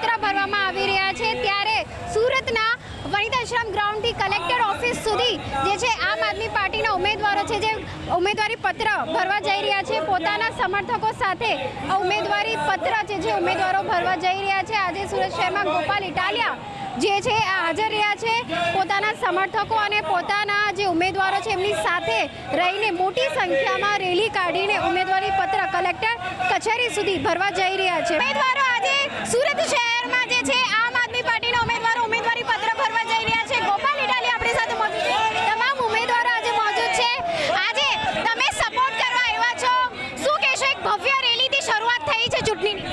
પત્ર ભરવામાં આવી રહ્યા છે ત્યારે સુરતના વનિતાશ્રમ ગ્રાઉન્ડથી કલેક્ટર ઓફિસ સુધી જે છે આમ આદમી પાર્ટીના ઉમેદવારો છે જે ઉમેદવારી પત્ર ભરવા જઈ રહ્યા છે પોતાના સમર્થકો સાથે ઉમેદવારી પત્ર છે જે ઉમેદવારો ભરવા જઈ રહ્યા છે। આજે સુરત શહેરમાં ગોપાલ ઇટાલિયા જે છે હાજર રહ્યા છે પોતાના સમર્થકો અને પોતાના જે ઉમેદવારો છે એમની સાથે રહીને મોટી સંખ્યામાં રેલી કાઢીને ઉમેદવારી પત્ર કલેક્ટર કચેરી સુધી ભરવા જઈ રહ્યા છે। ઉમેદવારો આજે સુરત શહેરમાં જે છે આમ આદમી પાર્ટીના ઉમેદવારો ઉમેદવારી પત્ર ભરવા જઈ રહ્યા છે। ગોપાલ ઇટાલિયા આપણી સાથે મોજૂદ છે, તમામ ઉમેદવારો આજે મોજૂદ છે। આજે તમે સપોર્ટ કરવા આવ્યા છો, શું કહેશો? એક ભવ્ય રેલીથી શરૂઆત થઈ છે ચૂંટણીની।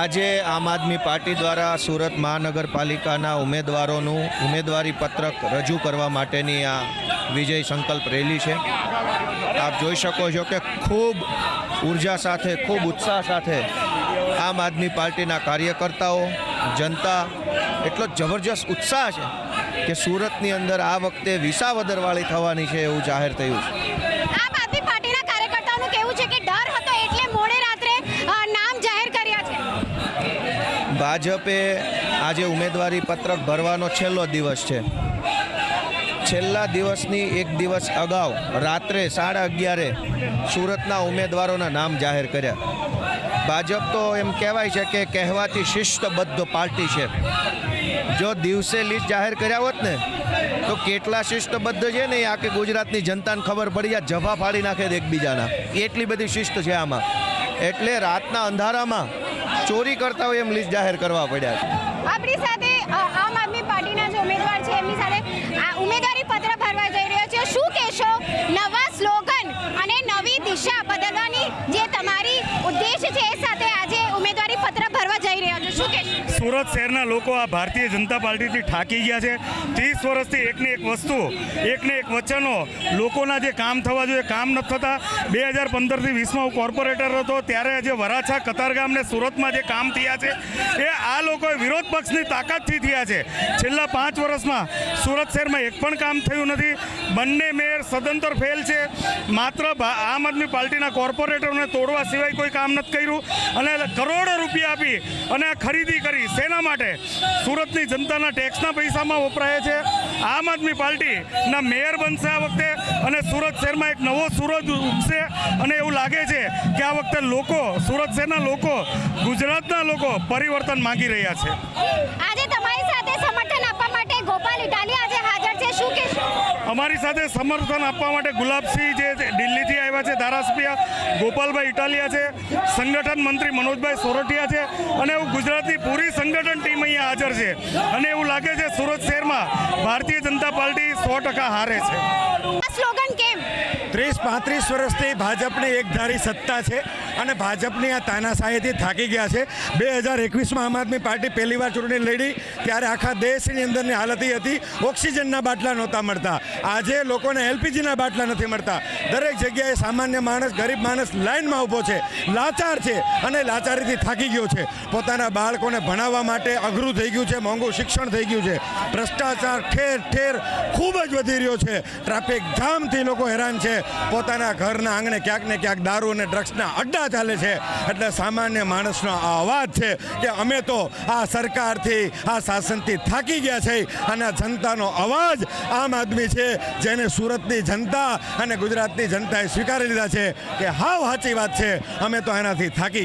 આજે આમ આદમી પાર્ટી દ્વારા સુરત મહાનગરપાલિકાના ઉમેદવારોનું ઉમેદવારી પત્રક રજૂ કરવા માટેની આ વિજય સંકલ્પ રેલી છે। આપ જોઈ શકો છો કે ખૂબ ઉર્જા સાથે ખૂબ ઉત્સાહ સાથે આમ આદમી પાર્ટીના કાર્યકર્તાઓ જનતા એટલો જબરજસ્ત ઉત્સાહ છે કે સુરતની અંદર આ વખતે વિસાવદરવાળી થવાની છે એવું જાહેર થયું છે। આમ આદમી પાર્ટીના કાર્યકર્તાઓનું કહેવું છે કે ડર હતો એટલે મોડે રાત્રે નામ જાહેર કર્યા છે। ભાજપે આજે ઉમેદવારી પત્રક ભરવાનો છેલ્લો દિવસ છે। છેલ્લા દિવસની એક દિવસ અગાઉ રાત્રે 11:30 સુરતના ઉમેદવારોના નામ જાહેર કર્યા। ભાજપ તો એમ કહેવાય છે કે કહેવાતી શિસ્તબદ્ધ પાર્ટી છે। જો દિવસે લિસ્ટ જાહેર કર્યા હોત ને તો કેટલા શિસ્તબદ્ધ છે ને એ આખી ગુજરાતની જનતાને ખબર પડી જાય, જફા ફાડી નાખે એકબીજાના, એટલી બધી શિસ્ત છે આમાં। એટલે રાતના અંધારામાં ચોરી કરતા હોય એમ લિસ્ટ જાહેર કરવા પડ્યા છે। આપણી સાથે આમ આદમી પાર્ટીના જે ઉમેદવાર છે એમની સાથે આ ઉમેદવારી પત્ર ભરવા જઈ રહ્યો છે, શું કહેશો? નવા સ્લોગન અને નવી દિશા બદલવાની જે તમારી ઉદ્દેશ છે એ સાથે આજે ઉમેદવારી પત્ર ભરવા જઈ રહ્યા છો, શું કહેશો? સુરત શહેરના લોકો આ ભારતીય જનતા પાર્ટીથી થાકી ગયા છે। 30 વર્ષથી એકને એક વસ્તુ, એકને એક વચનો, લોકોના જે કામ થવા જોઈએ કામ નથી થતા। 2015થી 20માં હું કોર્પોરેટર હતો ત્યારે જે વરાછા કતારગામ ને સુરતમાં જે કામ થયા છે એ આ લોકોએ વિરોધ પક્ષની તાકાતથી થયા છે। છેલ્લા 5 વર્ષમાં સુરત શહેરમાં એક પણ કામ થયું નથી। બંને મેયર સદંતર ફેલ છે। માત્ર આમ આદમી પાર્ટીના કોર્પોરેટરોને તોડવા સિવાય કોઈ કામ નથી કર્યું અને કરોડો રૂપિયા આપી અને આ ખરીદી કરી શેના માટે? સુરતની જનતાના ટેક્સના પૈસામાં વપરાય છે। આમ આદમી પાર્ટીના મેયર બનશે આ વખતે અને સુરત શહેરમાં એક નવો સૂરજ ઉગશે અને એવું લાગે છે કે આ વખતે લોકો, સુરત શહેરના લોકો, ગુજરાતના લોકો પરિવર્તન માંગી રહ્યા છે। આજે તમારી સાથે સમર્થન આપવા માટે ગોપાલ ઇટાલિયા આજે હાજર છે, શું કહેશો? અમારી સાથે સમર્થન આપવા માટે ગુલાબસિંહ જે દિલ્હીથી આવ્યા છે ધારાસભ્ય, ગોપાલભાઈ ઇટાલિયા છે, સંગઠન મંત્રી મનોજભાઈ સોરઠિયા છે અને એવું ગુજરાતની પૂરી સંગઠન ટીમ અહીંયા હાજર છે અને એવું લાગે છે સુરત શહેરમાં ભારતીય જનતા પાર્ટી 100% હારે છે। આ સ્લોગન કેમ? 30-35 વર્ષથી ભાજપની એકધારી સત્તા છે અને ભાજપની આ તાનાશાહીથી થાકી ગયા છે। 2021માં આમ આદમી પાર્ટી પહેલીવાર ચૂંટણી લડી ત્યારે આખા દેશની અંદરની હાલત એ હતી, ઓક્સિજનના બાટલા નહોતા મળતા। આજે લોકોને એલપીજીના બાટલા નથી મળતા। દરેક જગ્યાએ સામાન્ય માણસ, ગરીબ માણસ લાઇનમાં ઊભો છે, લાચાર છે અને લાચારીથી થાકી ગયો છે। પોતાના બાળકોને ભણાવવા માટે અઘરું થઈ ગયું છે, મોંઘું શિક્ષણ થઈ ગયું છે, ભ્રષ્ટાચાર ઠેર ઠેર ખૂબ જ વધી રહ્યો છે, ટ્રાફિક જામથી લોકો હેરાન છે, પોતાના ઘરના આંગણે ક્યાંક ને ક્યાંક દારૂ અને ડ્રગ્સના અડ્ડા ચાલે છે। એટલે સામાન્ય માણસનો આ અવાજ છે કે અમે તો આ સરકારથી, આ શાસનથી થાકી ગયા છે અને જનતાનો અવાજ આમ આદમી છે જેને સુરતની જનતા અને ગુજરાતની જનતાએ સ્વીકારી લીધા છે કે હાવ સાચી વાત છે, અમે તો એનાથી થાકી